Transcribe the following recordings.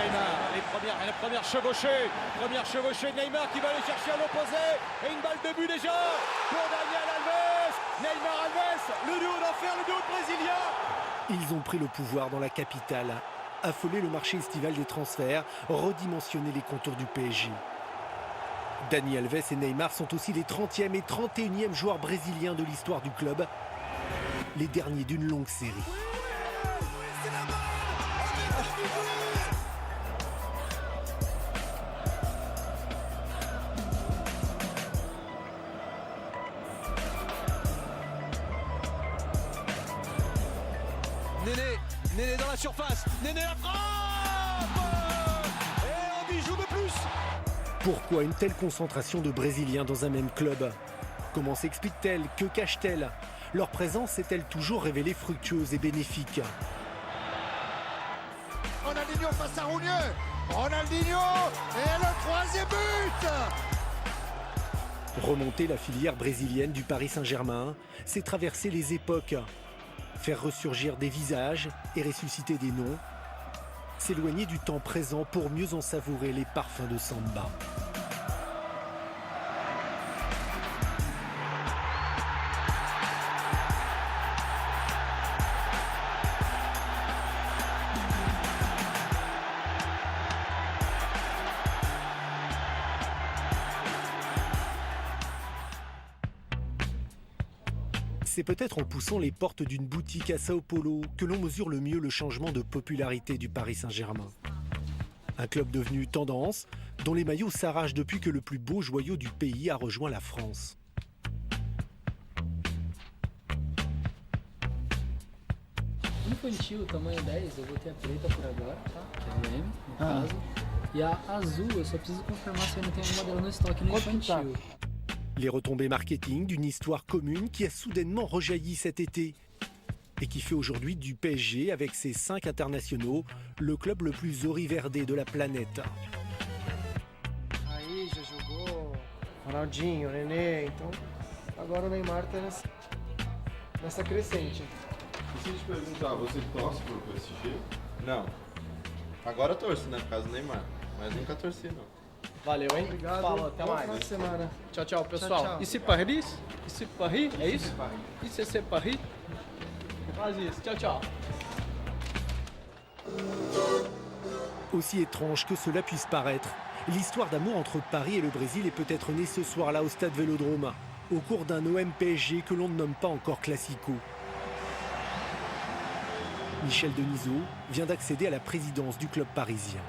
Neymar, la première chevauchée de Neymar qui va aller chercher à l'opposé. Et une balle de but déjà pour Daniel Alves. Neymar Alves, le duo d'enfer, le duo brésilien. Ils ont pris le pouvoir dans la capitale, affolé le marché estival des transferts, redimensionné les contours du PSG. Dani Alves et Neymar sont aussi les 30e et 31e joueurs brésiliens de l'histoire du club, les derniers d'une longue série. Néné dans la surface, Néné la frappe. Et on y joue de plus. Pourquoi une telle concentration de Brésiliens dans un même club? Comment s'explique-t-elle? Que cache-t-elle? Leur présence s'est-elle toujours révélée fructueuse et bénéfique? Ronaldinho face à Rounieux. Ronaldinho et le troisième but. Remonter la filière brésilienne du Paris Saint-Germain, c'est traverser les époques, faire ressurgir des visages et ressusciter des noms, s'éloigner du temps présent pour mieux en savourer les parfums de samba. C'est peut-être en poussant les portes d'une boutique à Sao Paulo que l'on mesure le mieux le changement de popularité du Paris Saint-Germain. Un club devenu tendance, dont les maillots s'arrachent depuis que le plus beau joyau du pays a rejoint la France. Infantil, tamanho 10, eu botei a preta por agora, tá? Que é a M, no caso. E a azul, eu só preciso confirmar se eu não tenho alguma dela no estoque no infantil. Les retombées marketing d'une histoire commune qui a soudainement rejailli cet été et qui fait aujourd'hui du PSG, avec ses 5 internationaux, le club le plus auriverdé de la planète. Aí já jogou Ronaldinho, Nenê, então agora o Neymar tá nessa crescente. E se eu te perguntar, você torce pro PSG? Não. Agora eu torço, né? Por causa do Neymar. Mas nunca torci, não. Valeu, hein? Obrigado. Falou, até Bom mais. final de semana. Tchau, tchau, pessoal. Tchau, tchau. E se Paris? E se Paris? É isso? E se c'est Paris? Faz isso. Tchau, tchau. Aussi étrange que cela puisse paraître, l'histoire d'amour entre Paris et le Brésil est peut-être née ce soir-là au stade Vélodrome, au cours d'un OM PSG que l'on ne nomme pas encore Classico. Michel Denisot vient d'accéder à la présidence du club parisien.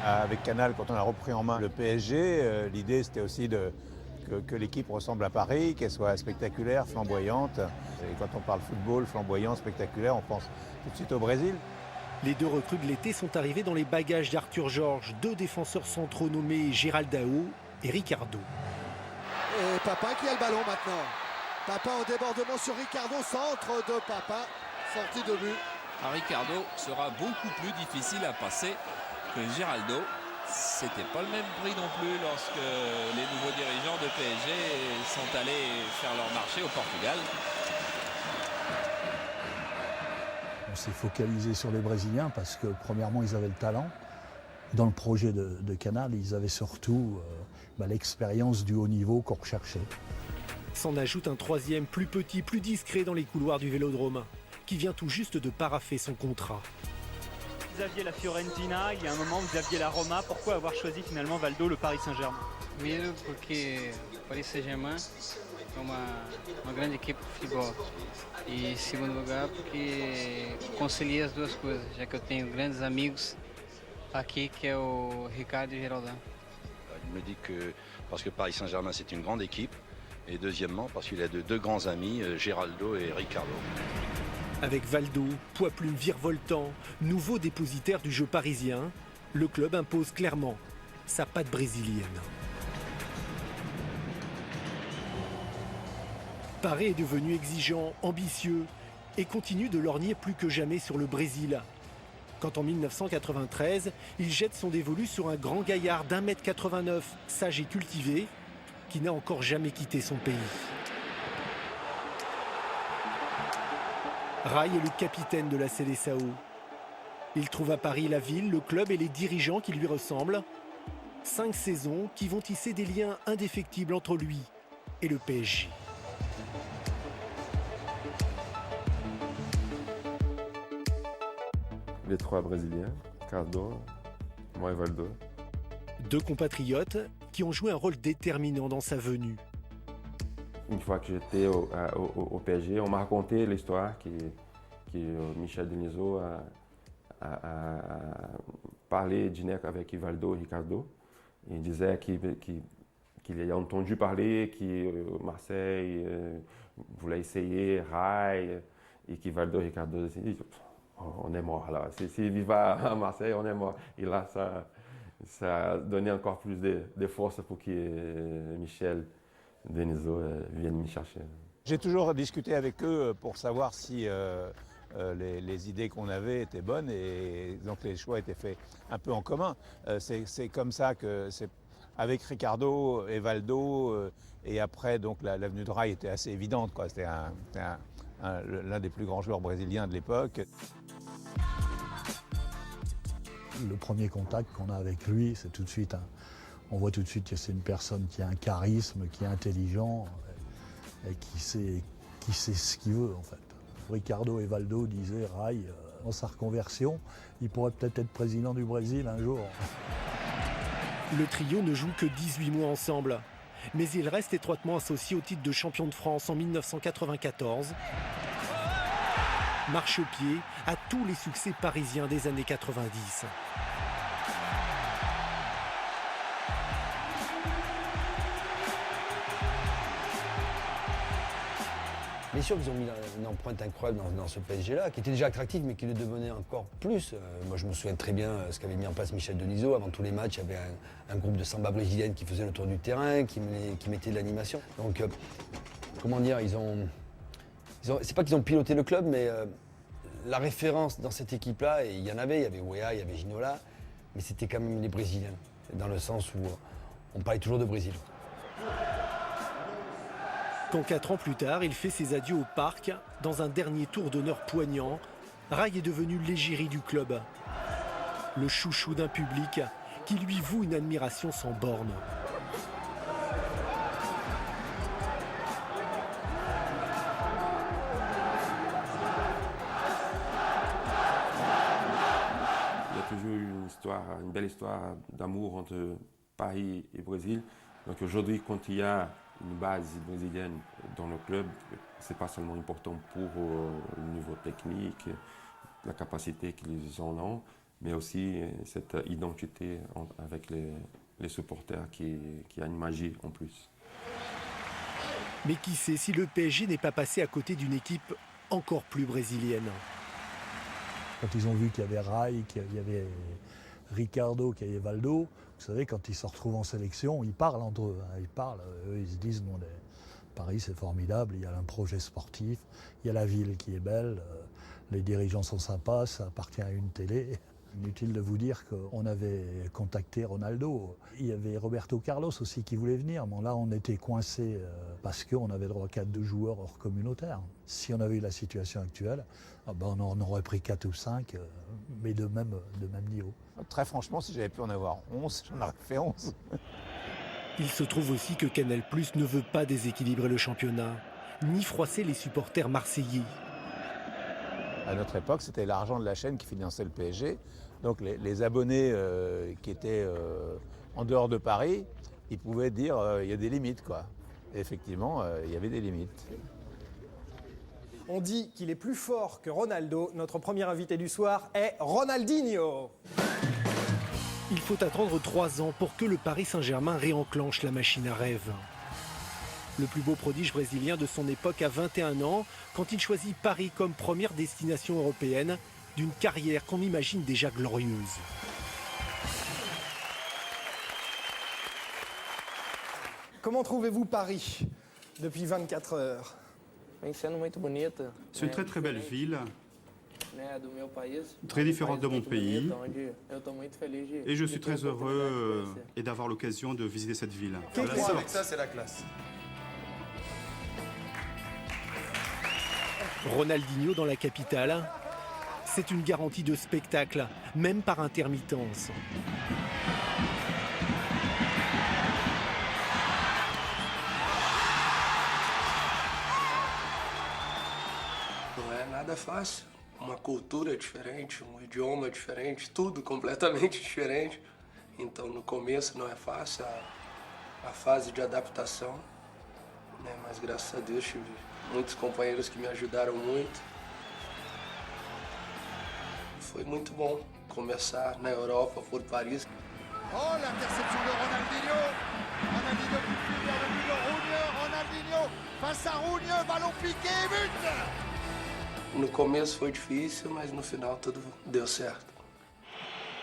Avec Canal, quand on a repris en main le PSG, l'idée c'était aussi que l'équipe ressemble à Paris, qu'elle soit spectaculaire, flamboyante. Et quand on parle football, flamboyant, spectaculaire, on pense tout de suite au Brésil. Les deux recrues de l'été sont arrivées dans les bagages d'Arthur Georges, 2 défenseurs centraux nommés Giraldao et Ricardo. Et Papa qui a le ballon maintenant. Papa au débordement sur Ricardo, centre de Papa, sortie de but. Ricardo sera beaucoup plus difficile à passer que Giraldo. C'était pas le même prix non plus lorsque les nouveaux dirigeants de PSG sont allés faire leur marché au Portugal. On s'est focalisé sur les Brésiliens parce que premièrement ils avaient le talent. Dans le projet de Canal, ils avaient surtout l'expérience du haut niveau qu'on recherchait. S'en ajoute un troisième, plus petit, plus discret dans les couloirs du Vélodrome, qui vient tout juste de paraffer son contrat. Vous aviez la Fiorentina, il y a un moment vous aviez la Roma, pourquoi avoir choisi finalement Valdo, le Paris Saint-Germain? Primeiro porque o Paris Saint-Germain é uma grande equipe de futebol. E segundo lugar porque concilia as duas coisas, já que eu tenho grandes amigos aqui que é o Ricardo e o Geraldão. Il me dit que parce que Paris Saint-Germain c'est une grande équipe et deuxièmement parce qu'il a deux grands amis, Geraldo et Ricardo. Avec Valdo, poids plume virevoltant, nouveau dépositaire du jeu parisien, le club impose clairement sa patte brésilienne. Paris est devenu exigeant, ambitieux et continue de lorgner plus que jamais sur le Brésil. Quand en 1993, il jette son dévolu sur un grand gaillard d'1,89 m, sage et cultivé, qui n'a encore jamais quitté son pays. Rai est le capitaine de la Seleção. Il trouve à Paris la ville, le club et les dirigeants qui lui ressemblent. 5 saisons qui vont tisser des liens indéfectibles entre lui et le PSG. Les 3 Brésiliens, Ricardo, moi et Valdo. 2 compatriotes qui ont joué un rôle déterminant dans sa venue. Une fois que j'étais au PSG, on m'a raconté l'histoire que Michel Denisot a parlé dîner avec Valdo et Ricardo. Il disait qu'il a entendu parler que Marseille voulait essayer Rai et que Valdo et Ricardo disaient on est mort là. S'il va à Marseille, on est mort. Et là, ça a donné encore plus de force pour que Michel Denisot vienne me chercher. J'ai toujours discuté avec eux pour savoir si les idées qu'on avait étaient bonnes et donc les choix étaient faits un peu en commun. C'est comme ça que c'est avec Ricardo et Valdo et après donc l'avenue de Rai était assez évidente, quoi. C'était l'un des plus grands joueurs brésiliens de l'époque. Le premier contact qu'on a avec lui, c'est tout de suite, on voit tout de suite que c'est une personne qui a un charisme, qui est intelligent et qui sait ce qu'il veut en fait. Ricardo et Valdo disaient Rai, dans sa reconversion, il pourrait peut-être être président du Brésil un jour. Le trio ne joue que 18 mois ensemble, mais il reste étroitement associé au titre de champion de France en 1994. Marche au pied à tous les succès parisiens des années 90. Bien sûr qu'ils ont mis une empreinte incroyable dans ce PSG-là, qui était déjà attractif, mais qui le devenait encore plus. Moi, je me souviens très bien ce qu'avait mis en place Michel Denisot. Avant tous les matchs, il y avait un groupe de samba brésilienne qui faisait le tour du terrain, qui mettait de l'animation. Donc, comment dire, c'est pas qu'ils ont piloté le club, mais la référence dans cette équipe-là, et il y avait Weah, il y avait Ginola, mais c'était quand même les Brésiliens, dans le sens où on parlait toujours de Brésil. Quand 4 ans plus tard, il fait ses adieux au parc, dans un dernier tour d'honneur poignant, Rai est devenu l'égérie du club. Le chouchou d'un public qui lui voue une admiration sans borne. Il y a toujours eu une belle histoire d'amour entre Paris et Brésil. Donc aujourd'hui, quand il y a une base brésilienne dans le club, c'est pas seulement important pour le niveau technique, la capacité qu'ils en ont, mais aussi cette identité avec les supporters qui a une magie en plus. Mais qui sait si le PSG n'est pas passé à côté d'une équipe encore plus brésilienne. Quand ils ont vu qu'il y avait Rai, qu'il y avait Ricardo, qu'il y avait Valdo, vous savez, quand ils se retrouvent en sélection, ils parlent entre eux. Ils parlent, eux, ils se disent, non, Paris c'est formidable, il y a un projet sportif, il y a la ville qui est belle, les dirigeants sont sympas, ça appartient à une télé. Inutile de vous dire qu'on avait contacté Ronaldo. Il y avait Roberto Carlos aussi qui voulait venir. Bon, là, on était coincés parce qu'on avait droit qu'à 2 joueurs hors communautaire. Si on avait eu la situation actuelle, on en aurait pris 4 ou 5, mais de même niveau. Très franchement, si j'avais pu en avoir 11, j'en aurais fait 11. Il se trouve aussi que Canal+ ne veut pas déséquilibrer le championnat, ni froisser les supporters marseillais. À notre époque, c'était l'argent de la chaîne qui finançait le PSG. Donc les abonnés qui étaient en dehors de Paris, ils pouvaient dire il y a des limites, quoi. Et effectivement, il y avait des limites. On dit qu'il est plus fort que Ronaldo. Notre premier invité du soir est Ronaldinho. Il faut attendre 3 ans pour que le Paris Saint-Germain réenclenche la machine à rêve. Le plus beau prodige brésilien de son époque a 21 ans quand il choisit Paris comme première destination européenne d'une carrière qu'on imagine déjà glorieuse. Comment trouvez-vous Paris depuis 24 heures? C'est une très très belle ville, très différente de mon pays, et je suis très heureux d'avoir l'occasion de visiter cette ville. Avec ça, c'est la classe. Ronaldinho dans la capitale, c'est une garantie de spectacle, même par intermittence. Não é nada fácil. Uma cultura diferente, idioma diferente, tudo completamente diferente. Então, no começo não é fácil a fase de adaptação, né? Mas graças a Deus tive muitos companheiros que me ajudaram muito. Foi muito bom começar na Europa, por Paris. Oh, l'interception de Ronaldinho. Ronaldinho qui file vers le but de Rounieux. Ronaldinho face à Rounieux, ballon piqué, but. No começo foi difícil, mas no final tudo deu certo.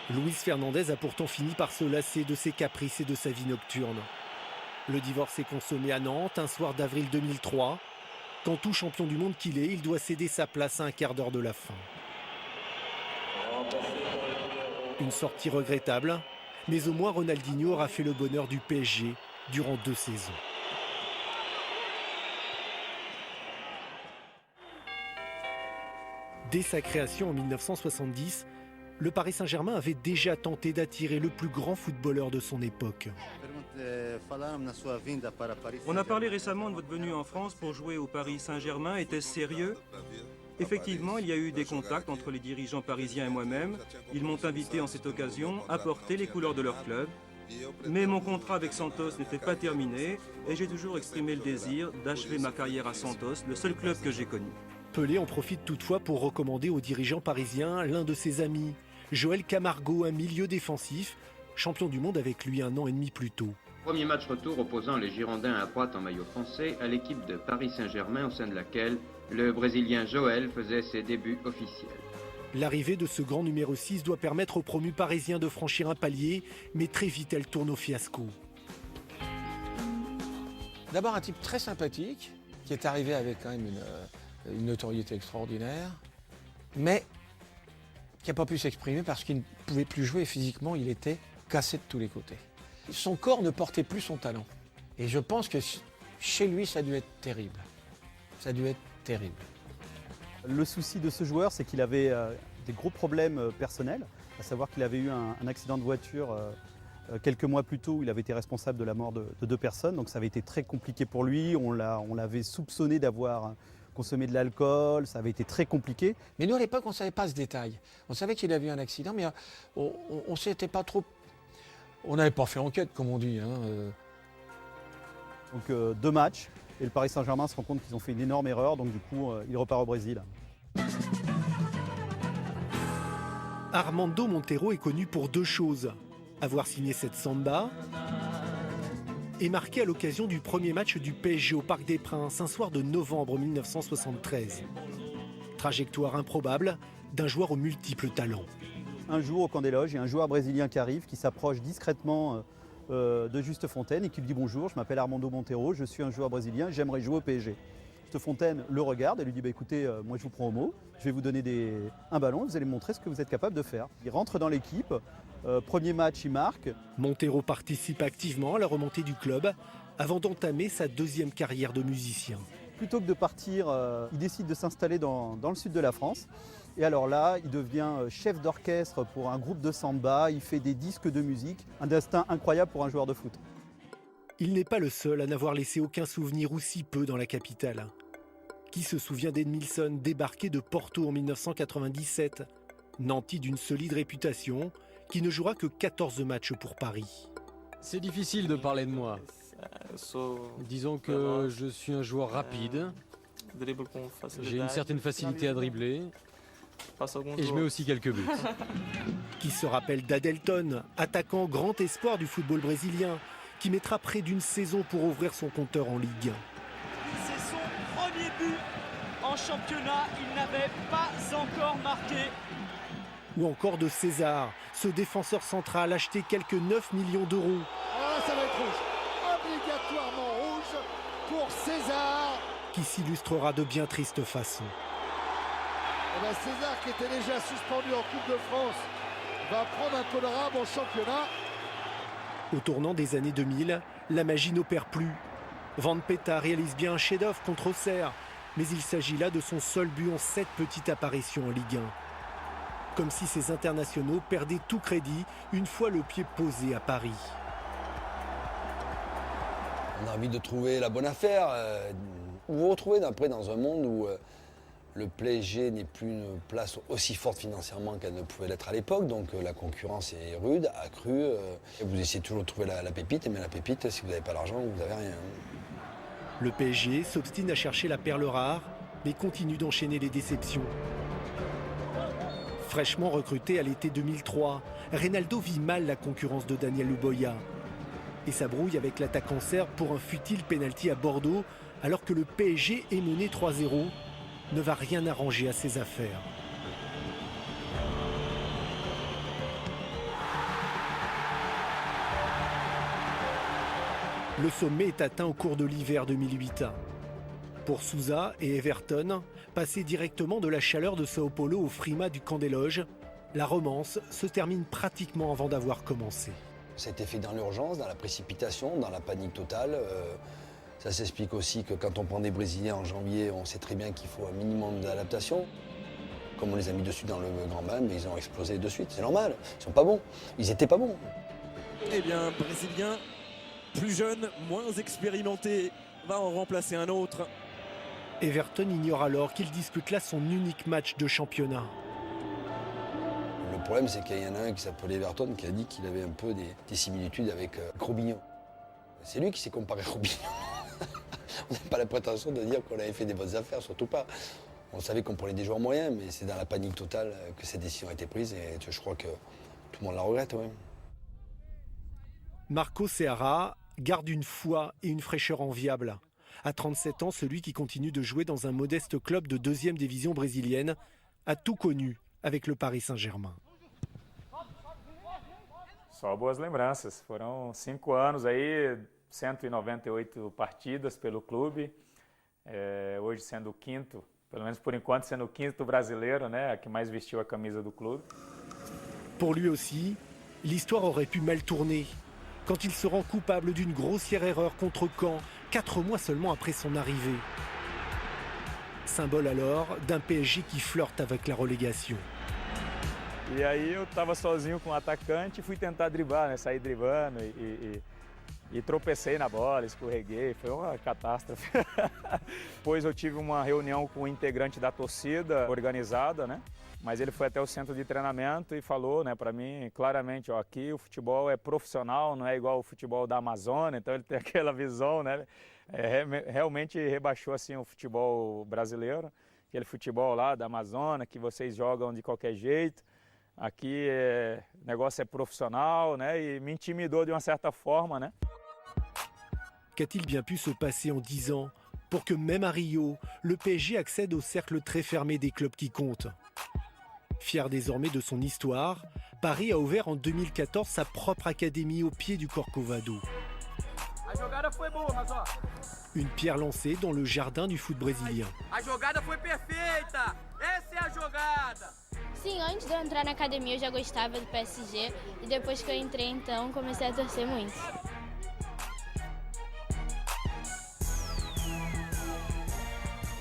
Luis Fernandez a pourtant fini par se lasser de ses caprices et de sa vie nocturne. Le divorce est consommé à Nantes un soir d'avril 2003. Quand tout champion du monde qu'il est, il doit céder sa place à un quart d'heure de la fin. Une sortie regrettable, mais au moins Ronaldinho aura fait le bonheur du PSG durant 2 saisons. Dès sa création en 1970, le Paris Saint-Germain avait déjà tenté d'attirer le plus grand footballeur de son époque. On a parlé récemment de votre venue en France pour jouer au Paris Saint-Germain. Était-ce sérieux ? Effectivement, il y a eu des contacts entre les dirigeants parisiens et moi-même. Ils m'ont invité en cette occasion à porter les couleurs de leur club. Mais mon contrat avec Santos n'était pas terminé et j'ai toujours exprimé le désir d'achever ma carrière à Santos, le seul club que j'ai connu. Pelé en profite toutefois pour recommander aux dirigeants parisiens l'un de ses amis, Joël Camargo, un milieu défensif, champion du monde avec lui 1 an et demi plus tôt. Premier match retour opposant les Girondins à droite en maillot français à l'équipe de Paris Saint-Germain au sein de laquelle le Brésilien Joël faisait ses débuts officiels. L'arrivée de ce grand numéro 6 doit permettre aux promus parisiens de franchir un palier, mais très vite elle tourne au fiasco. D'abord un type très sympathique, qui est arrivé avec quand même une notoriété extraordinaire, mais qui n'a pas pu s'exprimer parce qu'il ne pouvait plus jouer physiquement, il était cassé de tous les côtés. Son corps ne portait plus son talent. Et je pense que chez lui, ça a dû être terrible. Ça a dû être terrible. Le souci de ce joueur, c'est qu'il avait des gros problèmes personnels, à savoir qu'il avait eu un accident de voiture quelques mois plus tôt où il avait été responsable de la mort de 2 personnes. Donc ça avait été très compliqué pour lui. On l'avait soupçonné d'avoir consommé de l'alcool, ça avait été très compliqué. Mais nous, à l'époque, on ne savait pas ce détail. On savait qu'il avait eu un accident, mais on ne s'était pas trop... On n'avait pas fait enquête, comme on dit. Donc 2 matchs, et le Paris Saint-Germain se rend compte qu'ils ont fait une énorme erreur, donc du coup, il repart au Brésil. Armando Montero est connu pour 2 choses. Avoir signé cette samba et marqué à l'occasion du premier match du PSG au Parc des Princes, un soir de novembre 1973. Trajectoire improbable d'un joueur aux multiples talents. Un jour au camp des loges, il y a un joueur brésilien qui arrive, qui s'approche discrètement de Juste Fontaine et qui lui dit « Bonjour, je m'appelle Armando Montero, je suis un joueur brésilien, j'aimerais jouer au PSG ». Juste Fontaine le regarde et lui dit « Écoutez, moi je vous prends au mot, je vais vous donner un ballon, vous allez me montrer ce que vous êtes capable de faire ». Il rentre dans l'équipe, premier match, il marque. Montero participe activement à la remontée du club avant d'entamer sa 2e carrière de musicien. Plutôt que de partir, il décide de s'installer dans le sud de la France. Et alors là, il devient chef d'orchestre pour un groupe de samba, il fait des disques de musique, un destin incroyable pour un joueur de foot. Il n'est pas le seul à n'avoir laissé aucun souvenir ou si peu dans la capitale. Qui se souvient d'Edmilson débarqué de Porto en 1997, nanti d'une solide réputation, qui ne jouera que 14 matchs pour Paris. C'est difficile de parler de moi. Disons que je suis un joueur rapide, j'ai une certaine facilité à dribbler, et je mets aussi quelques buts. Qui se rappelle d'Adelton, attaquant grand espoir du football brésilien, qui mettra près d'une saison pour ouvrir son compteur en Ligue 1. C'est son premier but en championnat, il n'avait pas encore marqué. Ou encore de César, ce défenseur central acheté quelques 9 millions d'euros. Ah, ça va être rouge, obligatoirement rouge pour César. Qui s'illustrera de bien tristes façons. Eh ben César, qui était déjà suspendu en Coupe de France, va prendre un colorable en championnat. Au tournant des années 2000, la magie n'opère plus. Van Peta réalise bien un chef-d'œuvre contre Auxerre, mais il s'agit là de son seul but en 7 petites apparitions en Ligue 1. Comme si ces internationaux perdaient tout crédit une fois le pied posé à Paris. On a envie de trouver la bonne affaire. Vous vous retrouvez après dans un monde où le PSG n'est plus une place aussi forte financièrement qu'elle ne pouvait l'être à l'époque. Donc la concurrence est rude, accrue. Vous essayez toujours de trouver la pépite, mais la pépite, si vous n'avez pas l'argent, vous n'avez rien. Le PSG s'obstine à chercher la perle rare, mais continue d'enchaîner les déceptions. Fraîchement recruté à l'été 2003, Reynaldo vit mal la concurrence de Daniel Luboya et s'abrouille avec l'attaquant serbe pour un futile pénalty à Bordeaux, alors que le PSG est mené 3-0, ne va rien arranger à ses affaires. Le sommet est atteint au cours de l'hiver 2008. Pour Sousa et Everton, passer directement de la chaleur de Sao Paulo au frima du camp des loges, la romance se termine pratiquement avant d'avoir commencé. Ça a été fait dans l'urgence, dans la précipitation, dans la panique totale. Ça s'explique aussi que quand on prend des Brésiliens en janvier, on sait très bien qu'il faut un minimum d'adaptation. Comme on les a mis dessus dans le grand bain, mais ils ont explosé de suite. C'est normal, ils sont pas bons. Ils étaient pas bons. Eh bien, Brésilien, plus jeune, moins expérimenté, va en remplacer un autre. Everton ignore alors qu'il dispute là son unique match de championnat. Le problème, c'est qu'il y en a un qui s'appelait Everton qui a dit qu'il avait un peu des similitudes avec Robinho. C'est lui qui s'est comparé à Robinho. On n'a pas la prétention de dire qu'on avait fait des bonnes affaires, surtout pas. On savait qu'on prenait des joueurs moyens, mais c'est dans la panique totale que cette décision a été prise et je crois que tout le monde la regrette. Ouais. Marco Ceará garde une foi et une fraîcheur enviables. À 37 ans, celui qui continue de jouer dans un modeste club de 2e division brésilienne a tout connu avec le Paris Saint-Germain. Só boas lembranças. Foram 5 anos aí, 198 partidas pelo clube. Hoje sendo o quinto, pelo menos por enquanto sendo o quinto brasileiro, né, que mais vestiu a camisa do clube. Pour lui aussi, l'histoire aurait pu mal tourner. Quand il se rend coupable d'une grossière erreur contre Caen, 4 mois seulement après son arrivée. Symbole alors d'un PSG qui flirte avec la relégation. E aí eu estava sozinho com o atacante e fui tentar driblar, né, sair driblando e tropecei na bola, escorreguei, foi uma catástrofe. Depois eu tive uma reunião com o integrante da torcida organizada, né? Mas ele foi até o centro de treinamento e falou, né, para mim claramente, ó, aqui o futebol é profissional, não é igual o futebol da Amazônia, então ele tem aquela visão, né? Realmente rebaixou assim o futebol brasileiro, aquele futebol lá da Amazônia que vocês jogam de qualquer jeito. Aqui o negócio é profissional, né? E me intimidou de uma certa forma, né? Qu'a-t-il bien pu se passer en 10 ans pour que même à Rio, le PSG accède au cercle très fermé des clubs qui comptent? Fier désormais de son histoire, Paris a ouvert en 2014 sa propre académie au pied du Corcovado. Une pierre lancée dans le jardin du foot brésilien. A jogada foi perfeita! Essa é a jogada! Sim, antes de eu entrar na academia eu já gostava do PSG e depois que eu entrei então comecei a torcer muito.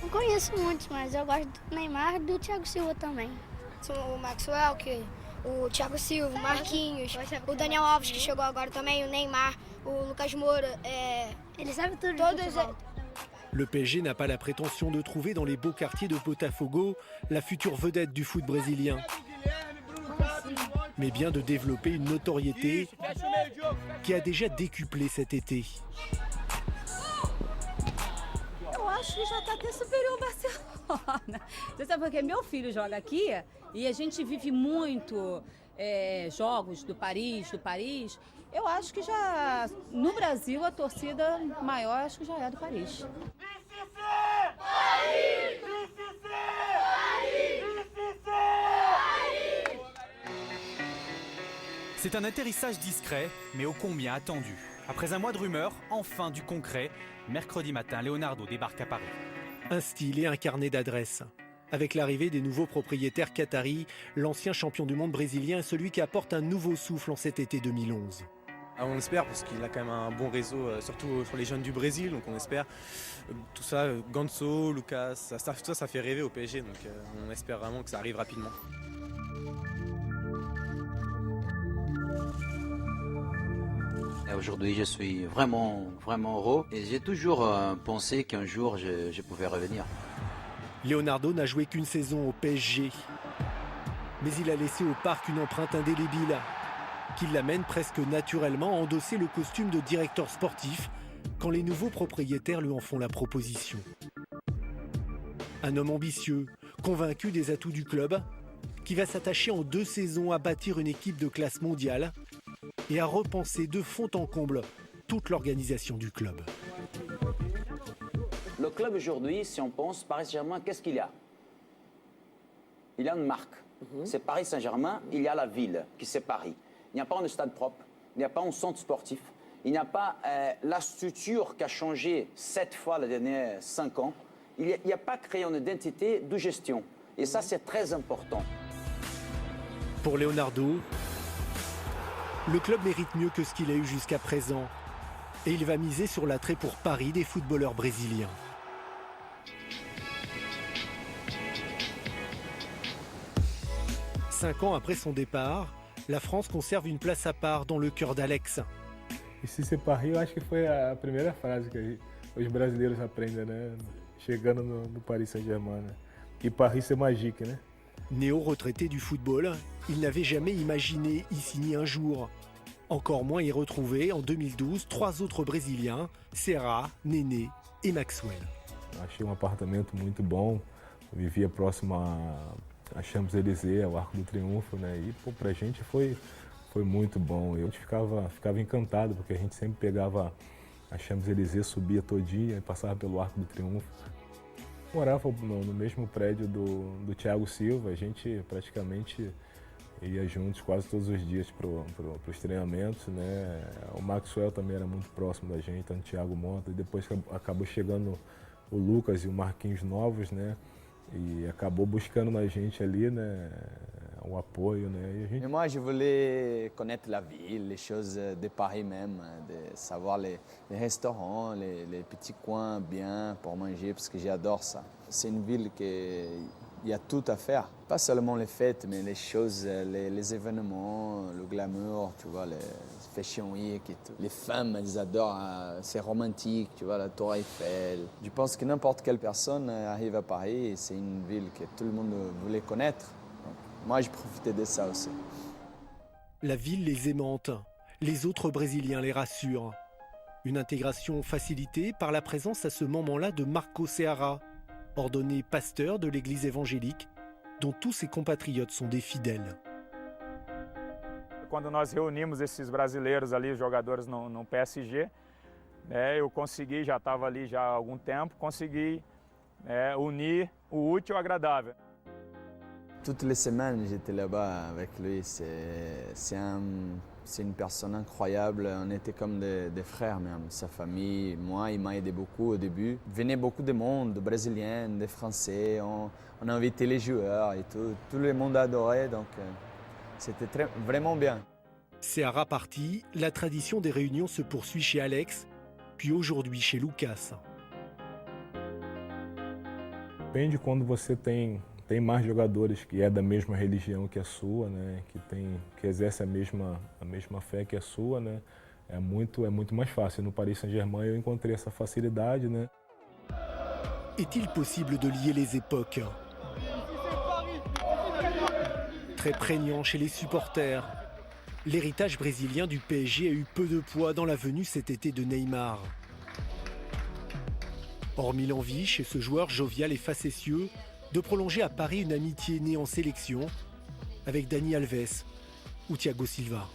Não conheço muitos, mas eu gosto do Neymar e do Thiago Silva também. O Maxwell, o Thiago Silva, o Marquinhos, o Daniel Alves que chegou agora também, o Neymar, o Lucas Moura, Eles sabem tudo. todos. Le PSG n'a pas la prétention de trouver dans les beaux quartiers de Botafogo la future vedette du foot brésilien, mais bien de développer une notoriété qui a déjà décuplé cet été. Eu acho que já está até superior ao Barcelona. Você sabe porque meu filho joga aqui e a gente vive muito jogos do Paris. Eu acho que já no Brasil a torcida maior acho que já é do Paris. C'est un atterrissage discret, mais ô combien attendu. Après un mois de rumeurs, enfin du concret. Mercredi matin, Leonardo débarque à Paris. Un style et un carnet d'adresses. Avec l'arrivée des nouveaux propriétaires qataris, l'ancien champion du monde brésilien est celui qui apporte un nouveau souffle en cet été 2011. On espère parce qu'il a quand même un bon réseau, surtout sur les jeunes du Brésil, donc on espère tout ça, Ganso, Lucas, ça fait rêver au PSG, donc on espère vraiment que ça arrive rapidement. aujourd'hui, je suis vraiment heureux et j'ai toujours pensé qu'un jour, je pouvais revenir. Leonardo n'a joué qu'une saison au PSG. Mais il a laissé au parc une empreinte indélébile qui l'amène presque naturellement à endosser le costume de directeur sportif quand les nouveaux propriétaires lui en font la proposition. Un homme ambitieux, convaincu des atouts du club, qui va s'attacher en 2 saisons à bâtir une équipe de classe mondiale et à repenser de fond en comble toute l'organisation du club. Le club aujourd'hui, si on pense Paris Saint-Germain, qu'est-ce qu'il y a? Il y a une marque. C'est Paris Saint-Germain, il y a la ville qui c'est Paris. Il n'y a pas un stade propre, il n'y a pas un centre sportif, il n'y a pas la structure qui a changé 7 fois les derniers 5 ans. Il n'y a pas créé une identité de gestion. Et ça, c'est très important. Pour Leonardo, le club mérite mieux que ce qu'il a eu jusqu'à présent. Et il va miser sur l'attrait pour Paris des footballeurs brésiliens. Cinq ans après son départ, la France conserve une place à part dans le cœur d'Alex. E se ser Paris, eu acho que foi a primeira frase que os brasileiros aprendem, né? Chegando no Paris Saint-Germain, né? E Paris, c'est magique, né? Néo-retraité du football, il n'avait jamais imaginé y signer un jour. Encore moins y retrouver en 2012 3 autres Brésiliens, Serra, Néné et Maxwell. Achei apartamento muito bom, eu vivia próximo a Champs-Élysées, ao Arco do Triunfo, né? E pô, pra gente foi muito bom. Eu ficava encantado, porque a gente sempre pegava a Champs-Élysées, subia todinha e passava pelo Arco do Triunfo. Morava no mesmo prédio do Thiago Silva, a gente praticamente ia juntos quase todos os dias para os treinamentos, né? O Maxwell também era muito próximo da gente, tanto o Thiago Mota, e depois acabou chegando o Lucas e o Marquinhos novos, né? E acabou buscando na gente ali, né, o apoio, né? Et moi, je voulais connaître la ville, les choses de Paris même, de savoir les restaurants, les petits coins bien pour manger, parce que j'adore ça. C'est une ville il y a tout à faire, pas seulement les fêtes, mais les choses, les événements, le glamour, tu vois, les Fashion Week et tout. Les femmes, elles adorent, c'est romantique, tu vois, la Tour Eiffel. Je pense que n'importe quelle personne arrive à Paris et c'est une ville que tout le monde voulait connaître. Donc, moi, je profitais de ça aussi. La ville les aimante, les autres Brésiliens les rassurent. Une intégration facilitée par la présence à ce moment-là de Marco Ceará, ordonné pasteur de l'église évangélique, dont tous ses compatriotes sont des fidèles. Quando nós reunimos esses brasileiros ali, os jogadores no PSG, né, eu consegui, já estava ali já há algum tempo, consegui unir o útil ao agradável. Toutes les semaines, j'étais là-bas avec lui. C'est une personne incroyable. On était comme des frères même. Sa famille, moi, il m'a aidé beaucoup au début. Venait beaucoup de monde, de Brésiliens, de Français. On a invité les joueurs et tout. Tout le monde adorait, donc c'était vraiment bien. Ceará parti, la tradition des réunions se poursuit chez Alex, puis aujourd'hui chez Lucas. Depende quando você tem mais jogadores que é da mesma religião que a sua, né, que exerce a mesma fé que a sua, né, é muito mais fácil. No Paris Saint-Germain, eu encontrei essa facilidade, né. Est-il possible de lier les époques? Très prégnant chez les supporters, l'héritage brésilien du PSG a eu peu de poids dans la venue cet été de Neymar. Hormis l'envie chez ce joueur jovial et facétieux de prolonger à Paris une amitié née en sélection avec Dani Alves ou Thiago Silva.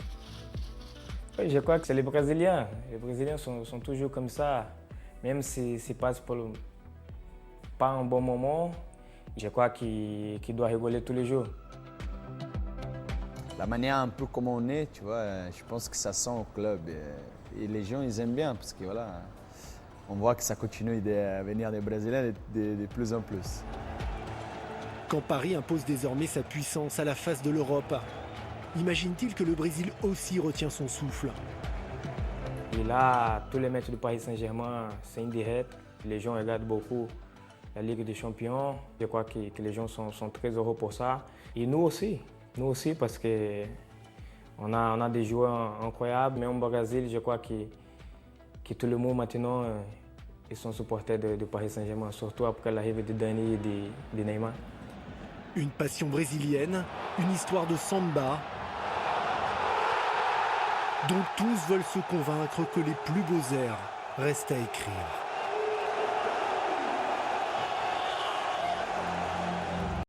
Oui, je crois que c'est les Brésiliens. Les Brésiliens sont toujours comme ça, même s'ils passent pas un bon moment, je crois qu'ils doivent rigoler tous les jours. La manière un peu comme on est, tu vois, je pense que ça sent au club. Et les gens, ils aiment bien parce que voilà, on voit que ça continue à venir des Brésiliens de plus en plus. Quand Paris impose désormais sa puissance à la face de l'Europe, imagine-t-il que le Brésil aussi retient son souffle? Et là, tous les matchs du Paris Saint-Germain, c'est indirect. Les gens regardent beaucoup la Ligue des Champions. Je crois que les gens sont très heureux pour ça. Et nous aussi parce que On a des joueurs incroyables, mais au Brésil, je crois que tout le monde maintenant ils sont supporters de Paris Saint-Germain, surtout après l'arrivée de Dani et de Neymar. Une passion brésilienne, une histoire de samba, dont tous veulent se convaincre que les plus beaux airs restent à écrire.